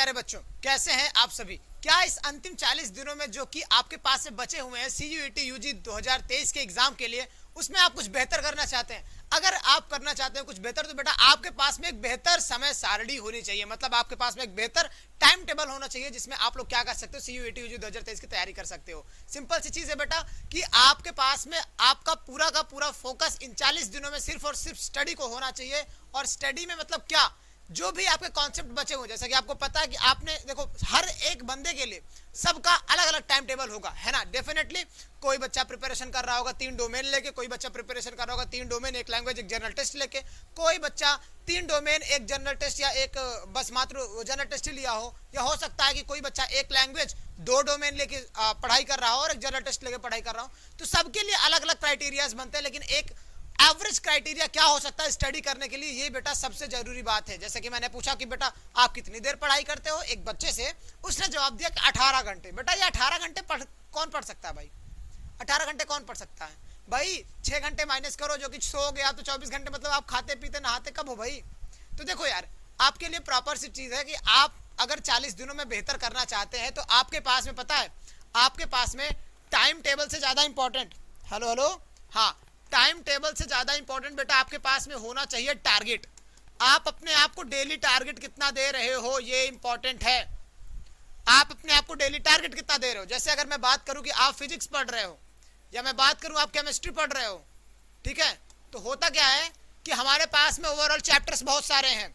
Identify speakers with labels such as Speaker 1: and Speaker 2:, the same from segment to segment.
Speaker 1: प्यारे बच्चों, कैसे हैं आप सभी। क्या इस अंतिम 40 दिनों में जो कि आपके पास से बचे हुए हैं CUET UG 2023 के एग्जाम के लिए, उसमें आप कुछ बेहतर करना चाहते हैं। अगर आप करना चाहते हैं कुछ बेहतर, तो बेटा आपके पास में एक बेहतर समय सारणी होनी चाहिए। मतलब आपके पास में एक बेहतर टाइम टेबल होना चाहिए जिसमें आप लोग क्या कर सकते हो, CUET UG 2023 की तैयारी कर सकते हो। सिंपल सी चीज है बेटा कि आपके पास में आपका पूरा का पूरा फोकस इन 40 दिनों में सिर्फ और सिर्फ स्टडी को होना चाहिए। और स्टडी में मतलब क्या, जो भी आपके कॉन्सेप्ट बचे हुए, जैसा कि आपको पता है कि आपने देखो हर एक बंदे के लिए सबका अलग अलग टाइम टेबल होगा, है ना। डेफिनेटली कोई बच्चा प्रिपरेशन कर रहा होगा 3 डोमेन लेके, कोई बच्चा प्रिपरेशन कर रहा होगा 3 डोमेन, एक लैंग्वेज, एक जनरल टेस्ट लेके, कोई बच्चा 3 डोमेन, एक जनरल टेस्ट या एक बस मात्र जनरल टेस्ट ही लिया हो, या हो सकता है कि कोई बच्चा एक लैंग्वेज 2 डोमेन लेके पढ़ाई कर रहा हो और एक जनरल टेस्ट लेके पढ़ाई कर रहा हो। तो सबके लिए अलग अलग क्राइटेरियाज बनते हैं, लेकिन एक एवरेज क्राइटेरिया क्या हो सकता है स्टडी करने के लिए, ये बेटा सबसे जरूरी बात है। जैसे कि मैंने पूछा कि बेटा आप कितनी देर पढ़ाई करते हो एक बच्चे से, उसने जवाब दिया कि 18 घंटे। बेटा ये 18 घंटे कौन पढ़ सकता है भाई? 18 घंटे कौन पढ़ सकता है भाई? 6 घंटे माइनस करो जो कि सो गया, तो 24 घंटे मतलब आप खाते पीते नहाते कब हो भाई? तो देखो यार, आपके लिए प्रॉपर सी चीज है कि आप अगर 40 दिनों में बेहतर करना चाहते हैं तो आपके पास में पता है, आपके पास में टाइम टेबल से ज्यादा इंपॉर्टेंट, हेलो हेलो, हाँ, टाइम टेबल से ज्यादा इंपॉर्टेंट बेटा आपके पास में होना चाहिए टारगेट। आप अपने आप को डेली टारगेट कितना दे रहे हो, ये इंपॉर्टेंट है। आप अपने आप को डेली टारगेट कितना दे रहे हो। जैसे अगर मैं बात करूं कि आप फिजिक्स पढ़ रहे हो, या मैं बात करूं आप केमिस्ट्री पढ़ रहे हो, ठीक है, तो होता क्या है कि हमारे पास में ओवरऑल चैप्टर्स बहुत सारे हैं।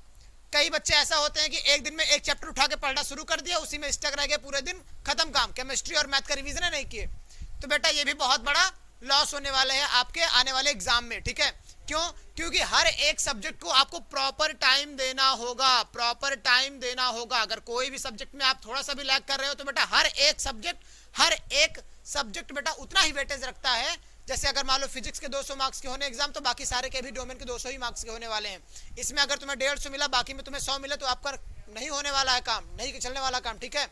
Speaker 1: कई बच्चे ऐसा होते हैं कि एक दिन में एक चैप्टर उठा के पढ़ना शुरू कर दिया, उसी में स्टक रह गया, पूरे दिन खत्म काम, केमिस्ट्री और मैथ का रिवीजन नहीं किए। तो बेटा ये भी बहुत बड़ा लॉस होने वाले हैं आपके आने वाले एग्जाम में, ठीक है। क्यों? क्योंकि हर एक सब्जेक्ट को आपको प्रॉपर टाइम देना होगा, प्रॉपर टाइम देना होगा। अगर कोई भी सब्जेक्ट में आप थोड़ा सा भी लैग कर रहे हो तो बेटा हर एक सब्जेक्ट बेटा उतना ही वेटेज रखता है। जैसे अगर मान लो फिजिक्स के 200 मार्क्स के होने एग्जाम, तो बाकी सारे के भी डोमेन के 200 ही मार्क्स के होने वाले हैं। इसमें अगर तुम्हें 150 मिला, बाकी में तुम्हें 100 मिले, तो आपका नहीं होने वाला है काम, नहीं चलने वाला काम, ठीक है।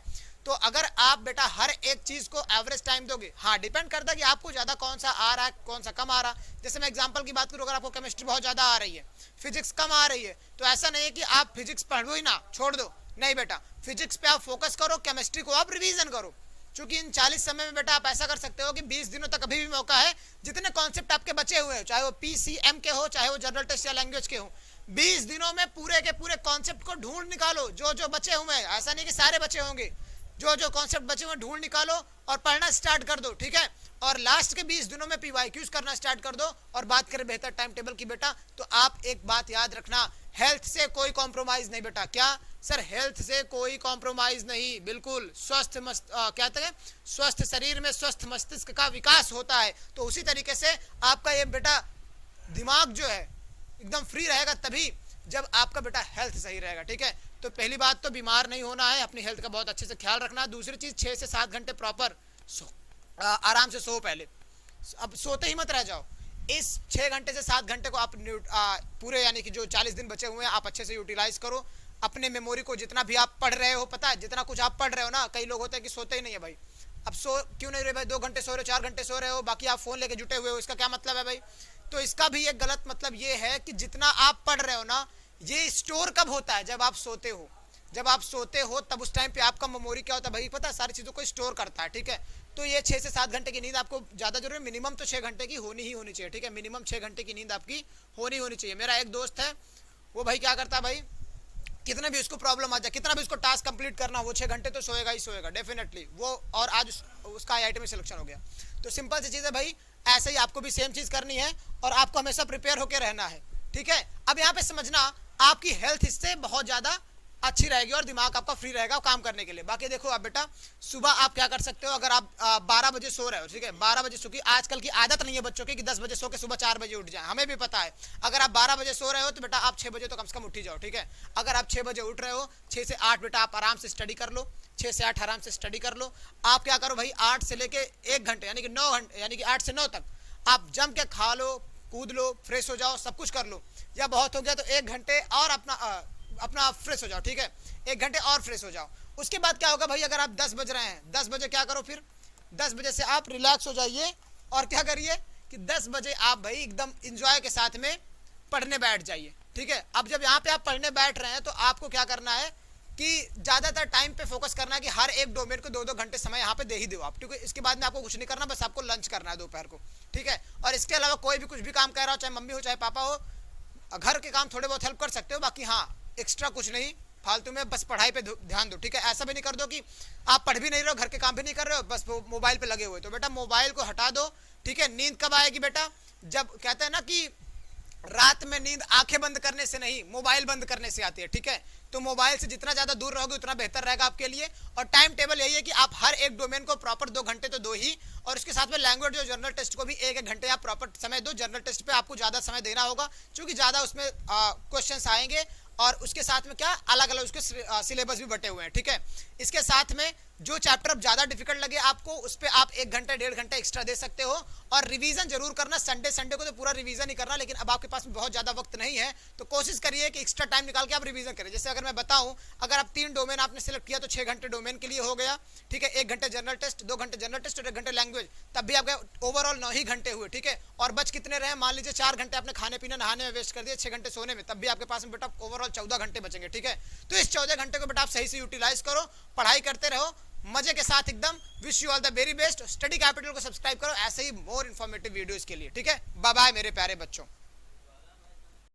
Speaker 1: तो अगर आप बेटा हर एक चीज को एवरेज टाइम दोगे, हाँ डिपेंड करता है कि आपको ज्यादा कौन सा आ रहा है, कौन सा कम आ रहा है। जैसे मैं एग्जांपल की बात करूं, अगर आपको केमिस्ट्री बहुत ज्यादा आ रही है, फिजिक्स कम आ रही है, तो ऐसा नहीं है कि आप फिजिक्स पढ़ो ही ना, छोड़ दो, नहीं बेटा, फिजिक्स पे आप फोकस करो, केमिस्ट्री को आप रिवीजन करो। क्योंकि इन 40 समय में बेटा आप ऐसा कर सकते हो कि 20 दिनों तक अभी भी मौका है, जितने कॉन्सेप्ट आपके बचे हुए हो, चाहे वो PCM के हो, चाहे वो जनरल टेस्ट या लैंग्वेज के हो, 20 दिनों में पूरे के पूरे कॉन्सेप्ट को ढूंढ निकालो, जो जो बचे हुए हैं। ऐसा नहीं कि सारे बचे होंगे, जो जो कॉन्सेप्ट बचे हुए ढूंढ निकालो और पढ़ना स्टार्ट कर दो, ठीक है। और लास्ट के 20 दिनों में PYQs करना स्टार्ट कर दो। और बात करें बेहतर टाइम टेबल की बेटा, तो आप एक बात याद रखना, हेल्थ से कोई कॉम्प्रोमाइज नहीं बेटा। क्या सर? हेल्थ से कोई कॉम्प्रोमाइज नहीं, बिल्कुल। कहते हैं स्वस्थ शरीर में स्वस्थ मस्तिष्क का विकास होता है। तो उसी तरीके से आपका ये बेटा दिमाग जो है एकदम फ्री रहेगा तभी जब आपका बेटा हेल्थ सही रहेगा, ठीक है। तो पहली बात तो बीमार नहीं होना है, अपनी हेल्थ का बहुत अच्छे से ख्याल रखना है। दूसरी चीज 6 से 7 घंटे प्रॉपर आराम से सो। पहले अब सोते ही मत रह जाओ। इस 6 घंटे से 7 घंटे को आप पूरे यानी कि जो 40 दिन बचे हुए हैं आप अच्छे से यूटिलाइज करो। अपने मेमोरी को जितना भी आप पढ़ रहे हो, पता है जितना कुछ आप पढ़ रहे हो ना, कई लोग होते हैं कि सोते ही नहीं है भाई। अब सो क्यों नहीं रहे भाई? 2 घंटे सो रहे हो, 4 घंटे सो रहे हो, बाकी आप फोन लेके जुटे हुए हो, इसका क्या मतलब है भाई? तो इसका भी एक गलत मतलब ये है कि जितना आप पढ़ रहे हो ना, ये स्टोर कब होता है? जब आप सोते हो। जब आप सोते हो तब उस टाइम पे आपका मेमोरी क्या होता है भाई? पता है, सारी चीजों को स्टोर करता है, ठीक है। तो ये 6 से 7 घंटे की नींद आपको ज्यादा जरूरी है, मिनिमम तो 6 घंटे की होनी चाहिए, ठीक है। मिनिमम 6 घंटे की नींद आपकी होनी चाहिए। मेरा एक दोस्त है, वो भाई क्या करता है भाई, कितने भी उसको प्रॉब्लम आ जाए, कितना भी उसको टास्क कंप्लीट करना, वो 6 घंटे तो सोएगा ही सोएगा डेफिनेटली वो। और आज उसका IIT में सिलेक्शन हो गया। तो सिंपल सी चीज है भाई, ऐसे ही आपको भी सेम चीज करनी है और आपको हमेशा प्रिपेयर होकर रहना है, ठीक है। अब यहाँ पे समझना, आपकी हेल्थ इससे बहुत ज्यादा अच्छी रहेगी और दिमाग आपका फ्री रहेगा काम करने के लिए। बाकी देखो आप बेटा, सुबह आप क्या कर सकते हो, अगर आप 12 बजे सो रहे हो, ठीक है, 12 बजे सो की आजकल की आदत नहीं है बच्चों की कि 10 बजे सो के सुबह 4 बजे उठ जाए। हमें भी पता है, अगर आप 12 बजे सो रहे हो तो बेटा आप 6 बजे तो कम से कम उठ ही जाओ, ठीक है। अगर आप 6 बजे उठ रहे हो, 6 से 8 बेटा आप आराम से स्टडी कर लो, 6 से 8 आराम से स्टडी कर लो। आप क्या करो भाई, 8 से लेके 1 घंटे यानी कि 9 घंटे, यानी कि 8 से 9 तक आप जम के खा लो, कूद लो, फ्रेश हो जाओ, सब कुछ कर लो। या बहुत हो गया तो 1 घंटे और अपना फ्रेश हो जाओ, ठीक है, 1 घंटे और फ्रेश हो जाओ। उसके बाद क्या होगा भाई, अगर आप 10 बज रहे हैं, 10 बजे क्या करो फिर, 10 बजे से आप रिलैक्स हो जाइए और क्या करिए कि 10 बजे आप भाई एकदम इंजॉय के साथ में पढ़ने बैठ जाइए, ठीक है। अब जब यहाँ पे आप पढ़ने बैठ रहे हैं तो आपको क्या करना है, कि ज्यादातर टाइम पे फोकस करना है कि हर एक डोमेन को 2-2 घंटे समय यहाँ पे दे ही दो आप, ठीक है। इसके बाद में आपको कुछ नहीं करना, बस आपको लंच करना है दोपहर को, ठीक है। और इसके अलावा कोई भी कुछ भी काम कर रहा हो, चाहे मम्मी हो चाहे पापा हो, घर के काम थोड़े बहुत हेल्प कर सकते हो, बाकी हाँ एक्स्ट्रा कुछ नहीं फालतू में, बस पढ़ाई पे ध्यान दो, ठीक है। ऐसा भी नहीं कर दो कि आप पढ़ भी नहीं रहे हो, घर के काम भी नहीं कर रहे हो, बस मोबाइल पे लगे हुए, तो बेटा मोबाइल को हटा दो, ठीक है। नींद कब आएगी बेटा? जब कहते हैं ना कि रात में नींद आंखें बंद करने से नहीं, मोबाइल बंद करने से आती है, ठीक है। तो मोबाइल से जितना ज्यादा दूर रहोगे उतना बेहतर रहेगा आपके लिए। और टाइम टेबल यही है कि आप हर एक डोमेन को प्रॉपर 2 घंटे तो दो ही, और उसके साथ में लैंग्वेज और जनरल टेस्ट को भी 1-1 घंटे आप प्रॉपर समय दो। जनरल टेस्ट पे आपको ज्यादा समय देना होगा क्योंकि ज्यादा उसमें क्वेश्चंस आएंगे, और उसके साथ में क्या अलग अलग उसके सिलेबस भी बटे हुए हैं, ठीक है। इसके साथ में जो चैप्टर अब ज्यादा डिफिकल्ट लगे आपको, उस पर आप 1 घंटा 1.5 घंटा एक्स्ट्रा दे सकते हो। और रिवीजन जरूर करना, संडे को तो पूरा रिवीजन ही करना, लेकिन अब आपके पास बहुत ज्यादा वक्त नहीं है तो कोशिश करिए कि एक्स्ट्रा टाइम निकाल के आप रिवीजन करें। जैसे अगर मैं बताऊं, अगर आप 3 डोमेन आपने सिलेक्ट किया तो 6 घंटे डोमेन के लिए हो गया, ठीक है। 1 घंटे जनरल टेस्ट, 2 घंटे जनरल टेस्ट और 1 घंटे लैंग्वेज, तब भी आपके ओवरऑल 9 ही घंटे हुए, ठीक है। और बच कितने रहे? मान लीजिए 4 घंटे आपने खाने पीने नहाने में वेस्ट कर दिए, 6 घंटे सोने में, तब भी आपके पास में बेटा ओवरऑल 14 घंटे बचेंगे, ठीक है। तो इस 14 घंटे को बेटा आप सही से यूटिलाइज करो, पढ़ाई करते रहो मजे के साथ एकदम। Wish you all the very best. Study capital को सब्सक्राइब करो ऐसे ही मोर इन्फॉर्मेटिव वीडियोस के लिए, ठीक है। बाय बाय मेरे प्यारे बच्चों।